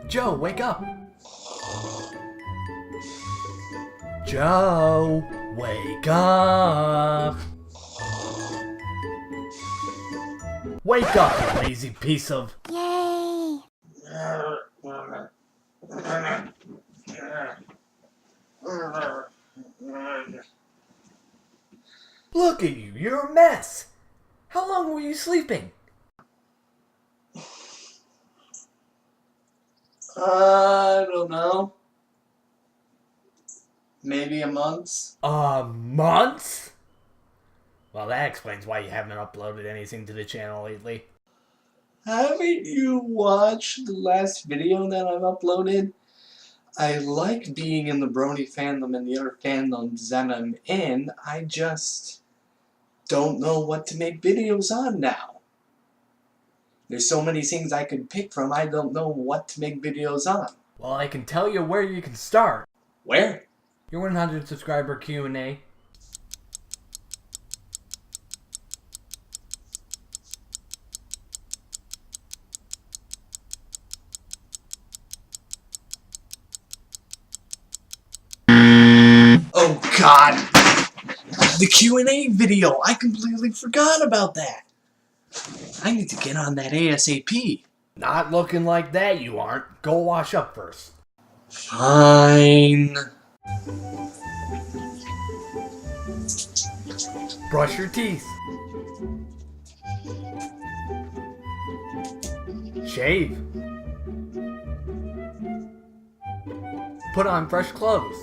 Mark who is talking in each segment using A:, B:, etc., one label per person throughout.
A: Joe, wake up! Joe, wake up! Wake up, you lazy piece of...
B: Yay!
A: Look at you, you're a mess! How long were you sleeping?
C: I don't know. Maybe a month?
A: A month? Well, that explains why you haven't uploaded anything to the channel lately.
C: Haven't you watched the last video that I've uploaded? I like being in the Brony fandom and the other fandoms that I'm in. I just don't know what to make videos on now. There's so many things I could pick from, I don't know what to make videos on.
A: Well, I can tell you where you can start.
C: Where?
A: Your 100 subscriber Q&A.
C: Oh God! The Q&A video! I completely forgot about that! I need to get on that ASAP.
A: Not looking like that, you aren't. Go wash up first.
C: Fine.
A: Brush your teeth. Shave. Put on fresh clothes.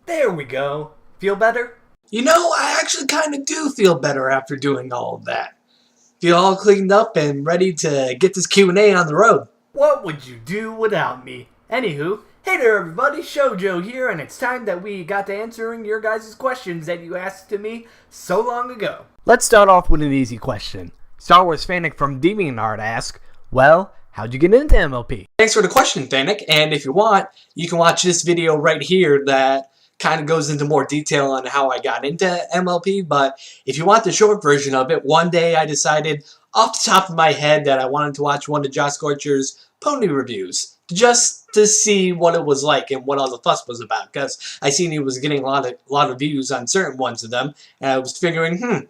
A: There we go. Feel better?
C: You know, I actually kind of do feel better after doing all of that. Feel all cleaned up and ready to get this Q&A on the road.
A: What would you do without me? Anywho, hey there everybody, ShoJoe here, and it's time that we got to answering your guys' questions that you asked to me so long ago. Let's start off with an easy question. Star Wars Fanic from DeviantArt asks, well, how'd you get into MLP?
C: Thanks for the question, Fanic, and if you want, you can watch this video right here that kind of goes into more detail on how I got into MLP, but if you want the short version of it, one day I decided off the top of my head that I wanted to watch one of Josh Scorcher's pony reviews, just to see what it was like and what all the fuss was about, because I seen he was getting a lot of views on certain ones of them, and I was figuring, may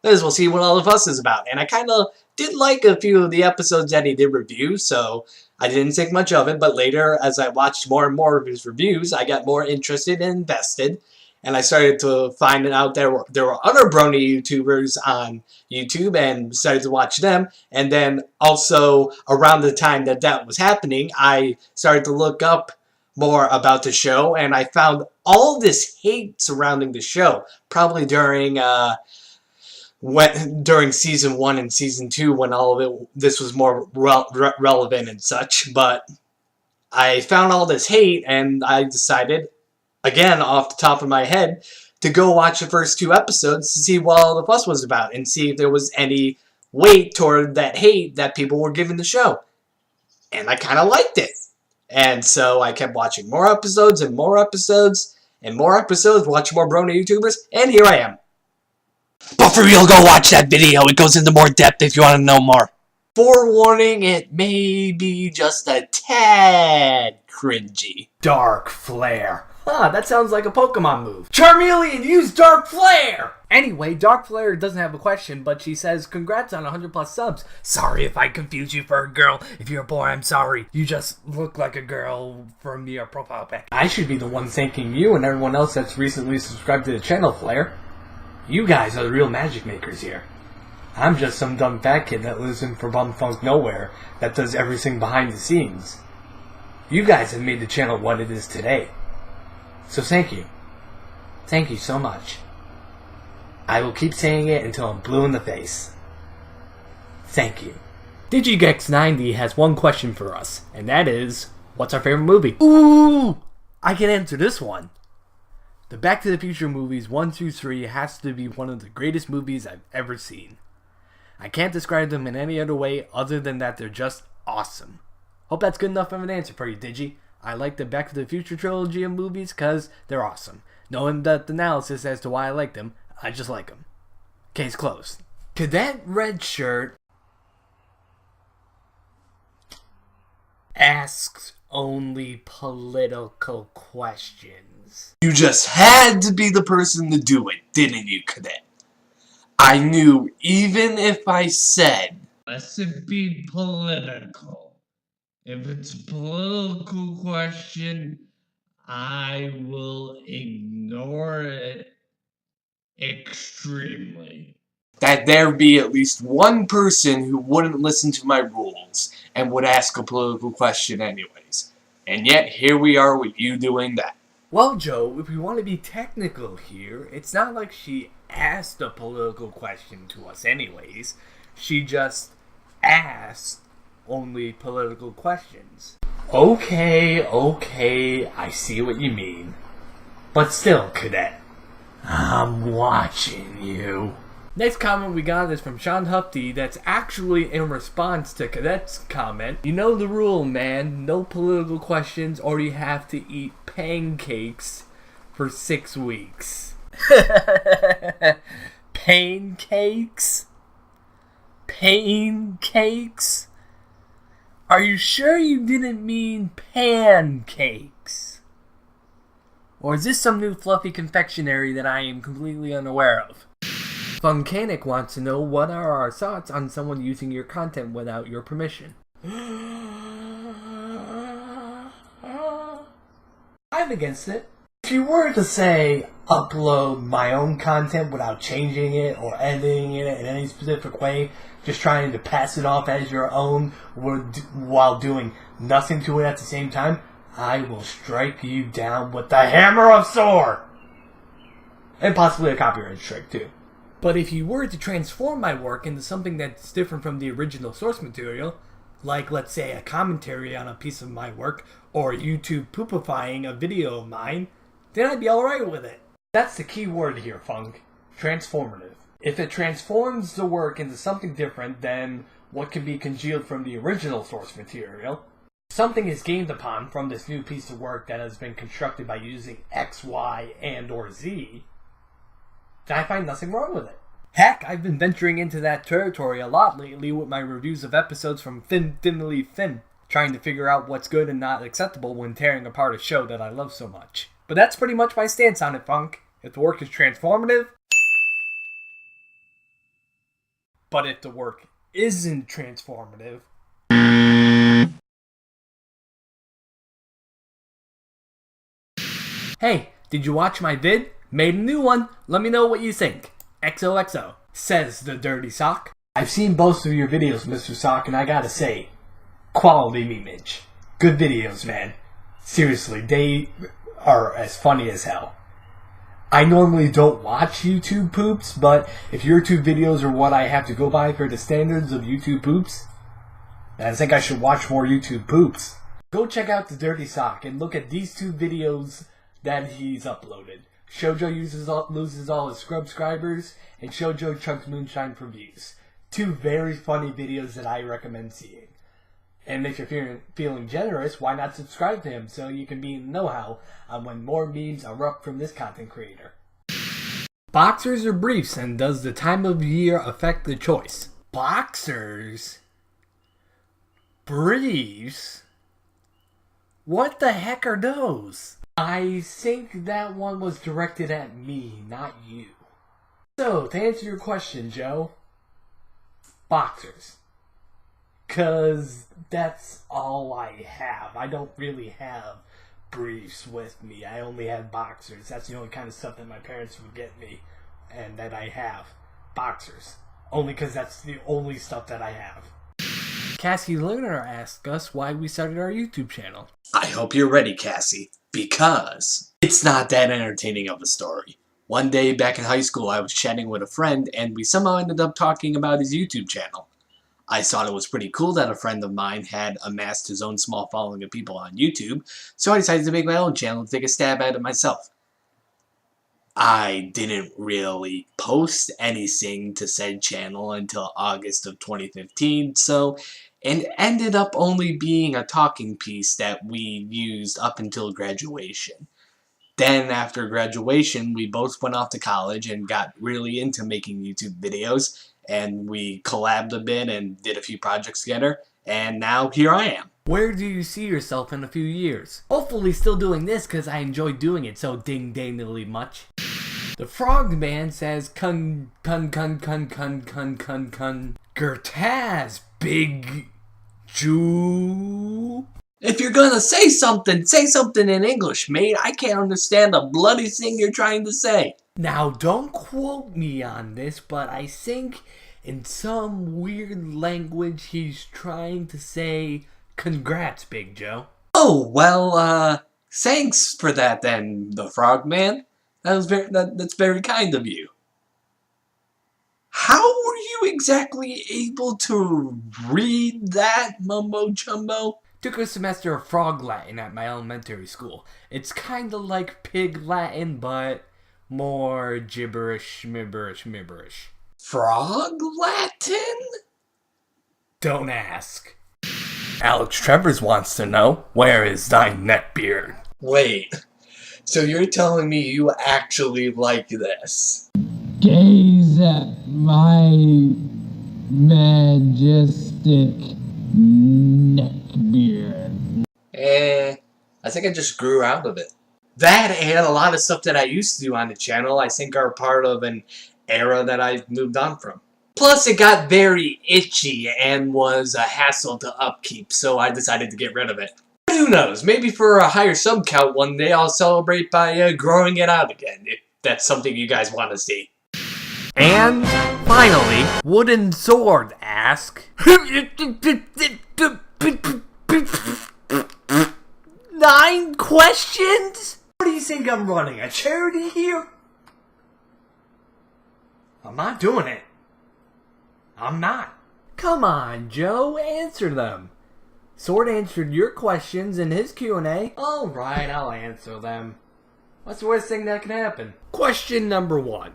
C: as well see what all the fuss is about, and I kind of did like a few of the episodes that he did review, so I didn't think much of it, but later, as I watched more and more of his reviews, I got more interested and invested, and I started to find out there were other Brony YouTubers on YouTube, and started to watch them, and then also, around the time that that was happening, I started to look up more about the show, and I found all this hate surrounding the show, probably during season 1 and season 2 when all of this was more relevant and such, but I found all this hate and I decided, again off the top of my head, to go watch the first 2 episodes to see what all the fuss was about and see if there was any weight toward that hate that people were giving the show. And I kind of liked it. And so I kept watching more episodes and more episodes and more episodes, watching more Brony YouTubers, and here I am. But for real, go watch that video. It goes into more depth if you want to know more. Forewarning, it may be just a tad cringy.
A: Dark Flare. Ah, that sounds like a Pokemon move. Charmeleon, use Dark Flare! Anyway, Dark Flare doesn't have a question, but she says, congrats on 100+ subs. Sorry if I confused you for a girl. If you're a boy, I'm sorry. You just look like a girl from your profile pic. I should be the one thanking you and everyone else that's recently subscribed to the channel, Flare. You guys are the real magic makers here. I'm just some dumb fat kid that lives in bumfunk nowhere that does everything behind the scenes. You guys have made the channel what it is today. So thank you. Thank you so much. I will keep saying it until I'm blue in the face. Thank you. DigiGex90 has one question for us, and that is, what's our favorite movie? Ooh! I can answer this one. The Back to the Future movies 1 through 3 has to be one of the greatest movies I've ever seen. I can't describe them in any other way other than that they're just awesome. Hope that's good enough of an answer for you, Digi. I like the Back to the Future trilogy of movies because they're awesome. No in-depth analysis as to why I like them, I just like them. Case closed. Cadet Red Shirt asks only political questions.
C: You just had to be the person to do it, didn't you, Cadet? I knew even if I said,
B: "Unless it be political. If it's a political question, I will ignore it extremely."
C: that there be at least one person who wouldn't listen to my rules and would ask a political question anyways. And yet, here we are with you doing that.
A: Well, Joe, if we want to be technical here, it's not like she asked a political question to us anyways. She just asked only political questions. Okay, I see what you mean. But still, Cadet, I'm watching you. Next comment we got is from Sean Hufty. That's actually in response to Cadet's comment. You know the rule, man. No political questions or you have to eat pancakes for 6 weeks. Pancakes? Pancakes? Are you sure you didn't mean pancakes? Or is this some new fluffy confectionery that I am completely unaware of? Funkanic wants to know what are our thoughts on someone using your content without your permission. I'm against it. If you were to say upload my own content without changing it or editing it in any specific way, just trying to pass it off as your own while doing nothing to it at the same time, I will strike you down with the hammer of Thor! And possibly a copyright strike too. But if you were to transform my work into something that's different from the original source material, like let's say a commentary on a piece of my work, or YouTube poopifying a video of mine, then I'd be alright with it. That's the key word here, Funk. Transformative. If it transforms the work into something different than what can be congealed from the original source material, something is gained upon from this new piece of work that has been constructed by using X, Y, and or Z, I find nothing wrong with it. Heck, I've been venturing into that territory a lot lately with my reviews of episodes from Thinly Thin, trying to figure out what's good and not acceptable when tearing apart a show that I love so much. But that's pretty much my stance on it, Funk. If the work is transformative, but if the work isn't transformative, hey, did you watch my vid? Made a new one. Let me know what you think. XOXO, says the Dirty Sock. I've seen both of your videos, Mr. Sock, and I gotta say, quality memeage. Good videos, man. Seriously, they are as funny as hell. I normally don't watch YouTube poops, but if your two videos are what I have to go by for the standards of YouTube poops, then I think I should watch more YouTube poops. Go check out the Dirty Sock and look at these two videos that he's uploaded. ShoJoe loses all his subscribers, and ShoJoe chunks moonshine for views. Two very funny videos that I recommend seeing. And if you're feeling generous, why not subscribe to him so you can be in the know-how on when more memes erupt from this content creator. Boxers or briefs, and does the time of year affect the choice? Boxers? Briefs? What the heck are those? I think that one was directed at me, not you. So, to answer your question, Joe, boxers. 'Cause that's all I have. I don't really have briefs with me. I only have boxers. That's the only kind of stuff that my parents would get me and that I have. Boxers. Only because that's the only stuff that I have. Cassie Lerner asked us why we started our YouTube channel.
C: I hope you're ready, Cassie, because it's not that entertaining of a story. One day back in high school, I was chatting with a friend, and we somehow ended up talking about his YouTube channel. I thought it was pretty cool that a friend of mine had amassed his own small following of people on YouTube, so I decided to make my own channel and take a stab at it myself. I didn't really post anything to said channel until August of 2015, so it ended up only being a talking piece that we used up until graduation. Then after graduation, we both went off to college and got really into making YouTube videos, and we collabed a bit and did a few projects together, and now here I am.
A: Where do you see yourself in a few years? Hopefully still doing this because I enjoy doing it so ding-dangly much. The Frogman says, Gertaz, big Jew.
C: If you're gonna say something in English, mate. I can't understand a bloody thing you're trying to say.
A: Now, don't quote me on this, but I think in some weird language he's trying to say, congrats, Big Joe.
C: Oh, well, thanks for that then, the Frogman. That's very kind of you. How were you exactly able to read that, mumbo jumbo?
A: Took a semester of frog Latin at my elementary school. It's kinda like pig Latin, but more gibberish.
C: Frog Latin?
A: Don't ask. Alex Travers wants to know, where is thy neckbeard?
C: Wait, so you're telling me you actually like this?
B: Gaze at my majestic neckbeard.
C: I think I just grew out of it. That and a lot of stuff that I used to do on the channel I think are part of an era that I've moved on from. Plus it got very itchy and was a hassle to upkeep, so I decided to get rid of it. But who knows, maybe for a higher sub count one day I'll celebrate by growing it out again, if that's something you guys want to see.
A: And finally, Wooden Sword asks, 9 questions? What do you think I'm running, a charity here? I'm not doing it. I'm not. Come on, Joe, answer them. Sword answered your questions in his Q&A. Alright, I'll answer them. What's the worst thing that can happen? Question number 1.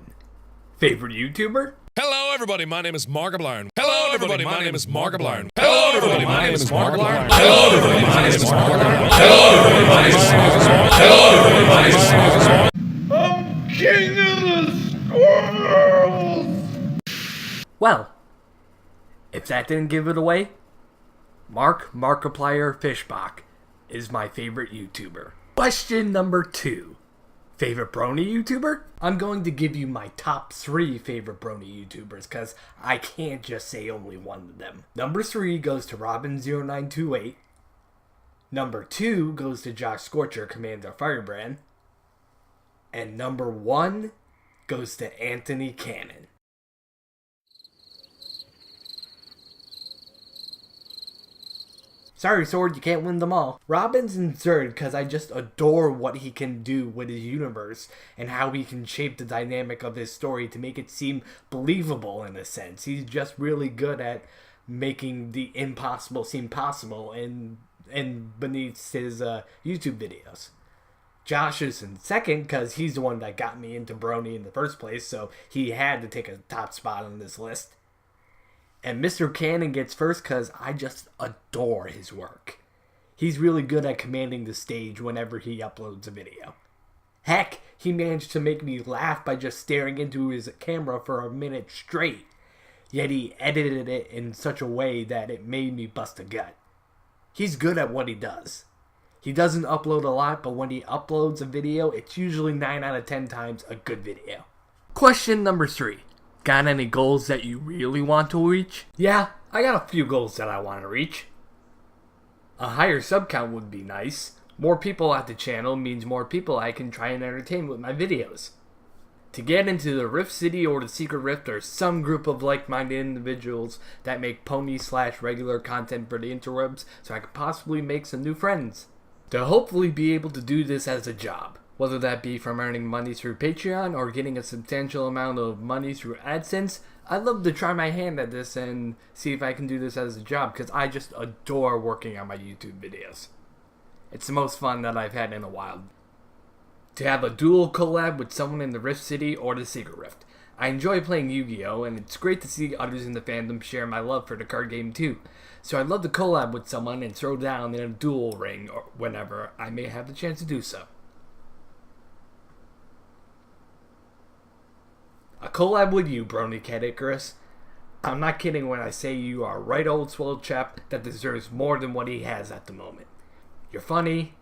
A: Favorite YouTuber?
D: Hello everybody, my name is Markiplier. Hello everybody, my name is Markiplier. Hello everybody, my name is Markiplier. Hello everybody, my name is Markiplier. Hello everybody, my name is Markiplier. Hello everybody, my name is Markiplier. I'm king of the squirrels.
A: Well, if that didn't give it away, Markiplier Fishbach is my favorite YouTuber. Question number 2. Favorite Brony YouTuber? I'm going to give you my top 3 favorite Brony YouTubers because I can't just say only one of them. Number 3 goes to Robin0928. Number 2 goes to Josh Scorcher, Commander Firebrand. And number 1 goes to Anthony Cannon. Sorry, Sword, you can't win them all. Robin's in third because I just adore what he can do with his universe and how he can shape the dynamic of his story to make it seem believable in a sense. He's just really good at making the impossible seem possible and beneath his YouTube videos. Josh is in second because he's the one that got me into Brony in the first place, so he had to take a top spot on this list. And Mr. Cannon gets first because I just adore his work. He's really good at commanding the stage whenever he uploads a video. Heck, he managed to make me laugh by just staring into his camera for a minute straight. Yet he edited it in such a way that it made me bust a gut. He's good at what he does. He doesn't upload a lot, but when he uploads a video, it's usually 9 out of 10 times a good video. Question number 3. Got any goals that you really want to reach? Yeah, I got a few goals that I want to reach. A higher sub count would be nice. More people at the channel means more people I can try and entertain with my videos. To get into the Rift City or the Secret Rift or some group of like-minded individuals that make pony/regular content for the interwebs so I could possibly make some new friends. To hopefully be able to do this as a job. Whether that be from earning money through Patreon or getting a substantial amount of money through AdSense, I'd love to try my hand at this and see if I can do this as a job, because I just adore working on my YouTube videos. It's the most fun that I've had in a while. To have a dual collab with someone in the Rift City or the Secret Rift. I enjoy playing Yu-Gi-Oh! And it's great to see others in the fandom share my love for the card game too. So I'd love to collab with someone and throw down in a duel ring or whenever I may have the chance to do so. A collab with you, Brony Cat Icarus. I'm not kidding when I say you are a right old swell chap that deserves more than what he has at the moment. You're funny,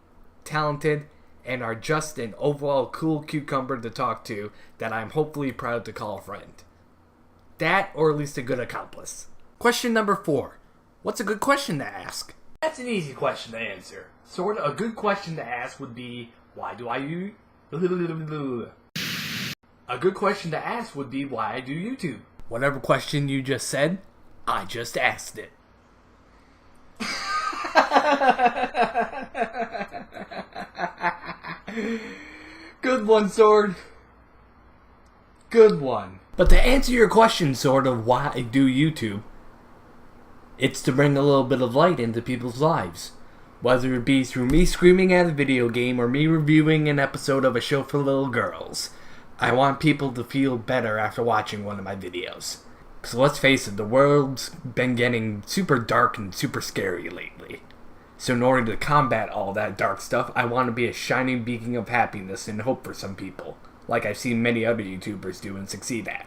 A: talented, and are just an overall cool cucumber to talk to that I'm hopefully proud to call a friend. That, or at least a good accomplice. Question number 4. What's a good question to ask? That's an easy question to answer. Sort of a good question to ask would be, why do I use... A good question to ask would be, why I do YouTube. Whatever question you just said, I just asked it. Good one, Sword. Good one. But to answer your question, Sword, of why I do YouTube, it's to bring a little bit of light into people's lives. Whether it be through me screaming at a video game or me reviewing an episode of a show for little girls. I want people to feel better after watching one of my videos. Because let's face it, the world's been getting super dark and super scary lately. So in order to combat all that dark stuff, I want to be a shining beacon of happiness and hope for some people, like I've seen many other YouTubers do and succeed at.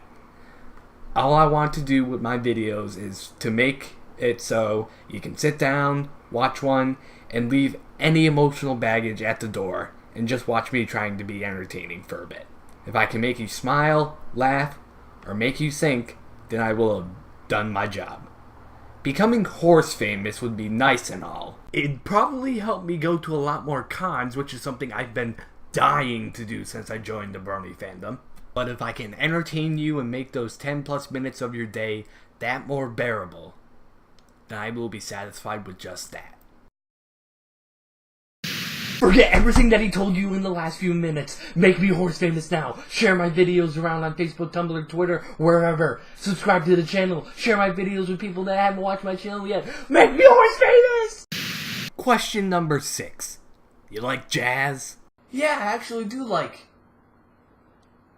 A: All I want to do with my videos is to make it so you can sit down, watch one, and leave any emotional baggage at the door, and just watch me trying to be entertaining for a bit. If I can make you smile, laugh, or make you think, then I will have done my job. Becoming horse famous would be nice and all. It'd probably help me go to a lot more cons, which is something I've been dying to do since I joined the Brony fandom. But if I can entertain you and make those 10 plus minutes of your day that more bearable, then I will be satisfied with just that. Forget everything that he told you in the last few minutes. Make me horse famous now. Share my videos around on Facebook, Tumblr, Twitter, wherever. Subscribe to the channel. Share my videos with people that haven't watched my channel yet. Make me horse famous! Question number 6. You like jazz? Yeah, I actually do like...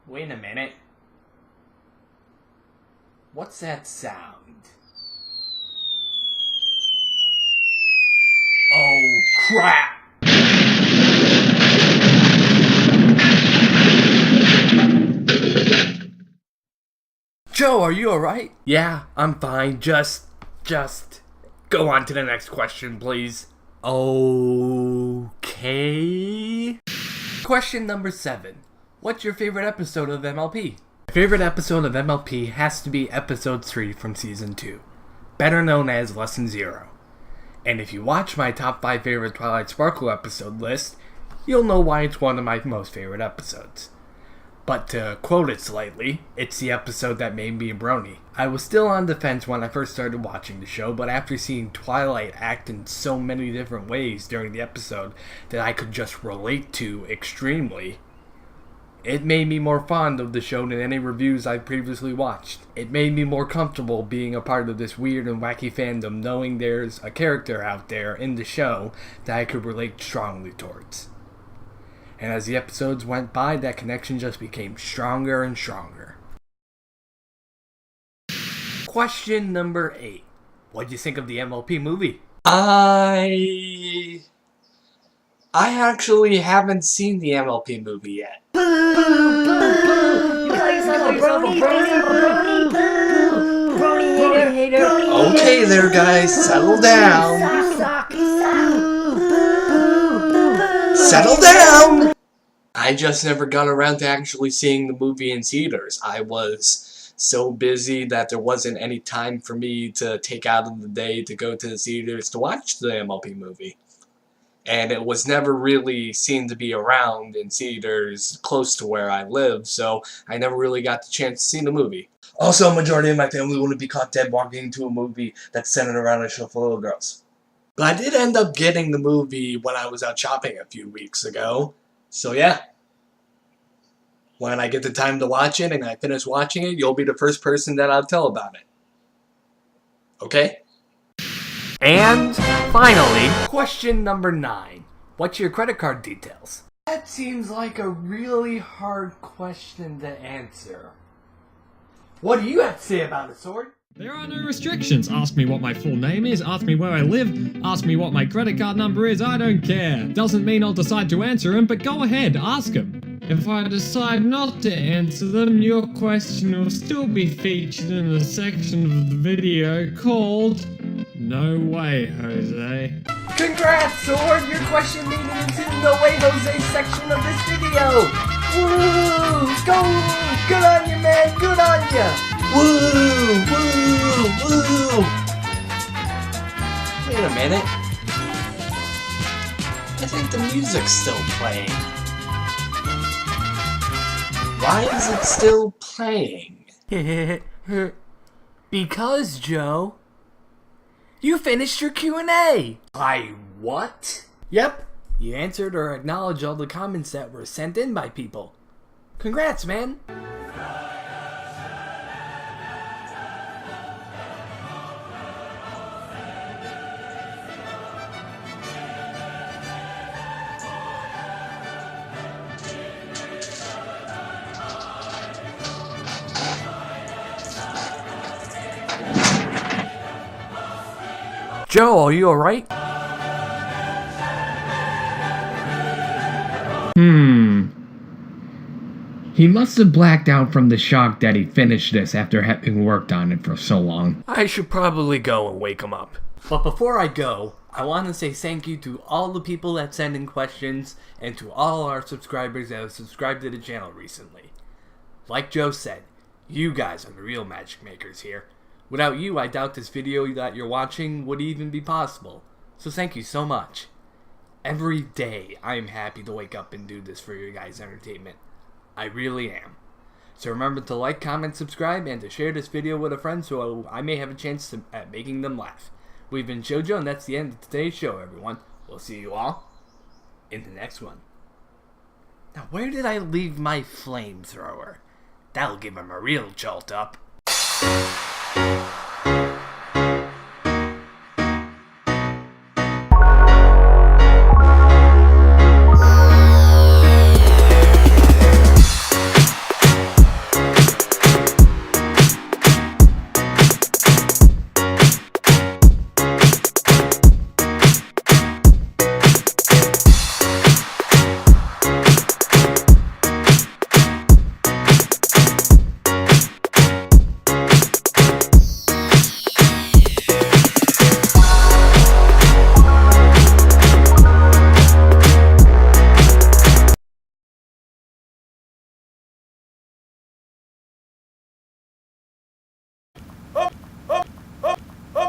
A: Wait a minute. What's that sound? Oh, crap! Joe, are you alright? Yeah, I'm fine. Just go on to the next question, please. Okay. Question number 7. What's your favorite episode of MLP? My favorite episode of MLP has to be episode 3 from season 2, better known as Lesson 0. And if you watch my top 5 favorite Twilight Sparkle episode list, you'll know why it's one of my most favorite episodes. But to quote it slightly, it's the episode that made me a brony. I was still on the fence when I first started watching the show, but after seeing Twilight act in so many different ways during the episode that I could just relate to extremely, it made me more fond of the show than any reviews I've previously watched. It made me more comfortable being a part of this weird and wacky fandom, knowing there's a character out there in the show that I could relate strongly towards. And as the episodes went by, that connection just became stronger and stronger. Question number 8. What'd you think of the MLP movie?
C: I actually haven't seen the MLP movie yet.
E: You call yourself a brony, brony hater.
C: Okay there, guys, settle down. Settle down! I just never got around to actually seeing the movie in theaters. I was so busy that there wasn't any time for me to take out of the day to go to the theaters to watch the MLP movie. And it was never really seen to be around in theaters close to where I live, so I never really got the chance to see the movie. Also, a majority of my family wouldn't be caught dead walking into a movie that's centered around a show for little girls. But I did end up getting the movie when I was out shopping a few weeks ago. So yeah. when I get the time to watch it and I finish watching it, you'll be the first person that I'll tell about it. Okay?
A: And finally, question number 9. What's your credit card details? That seems like a really hard question to answer. What do you have to say about it, Sword?
F: There are no restrictions. Ask me what my full name is, ask me where I live, ask me what my credit card number is, I don't care. Doesn't mean I'll decide to answer them, but go ahead, ask them. If I decide not to answer them, your question will still be featured in a section of the video called No Way, Jose.
A: Congrats, Sword! Your question made it into the No Way Jose section of this video! Woo! Go! Good on you, man! Good on you!
C: Woo! Woo! Woo! Wait a minute. I think the music's still playing. Why is it still playing?
A: Because, Joe, you finished your Q&A! I what? Yep, you answered or acknowledged all the comments that were sent in by people. Congrats, man! Joe, are you alright? He must have blacked out from the shock that he finished this after having worked on it for so long. I should probably go and wake him up. But before I go, I want to say thank you to all the people that send in questions and to all our subscribers that have subscribed to the channel recently. Like Joe said, you guys are the real magic makers here. Without you, I doubt this video that you're watching would even be possible. So thank you so much. Every day, I am happy to wake up and do this for your guys' entertainment. I really am. So remember to like, comment, subscribe, and to share this video with a friend so I may have a chance at making them laugh. We've been ShoJoe, and that's the end of today's show, everyone. We'll see you all in the next one. Now, where did I leave my flamethrower? That'll give him a real jolt up.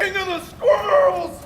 D: King of the squirrels!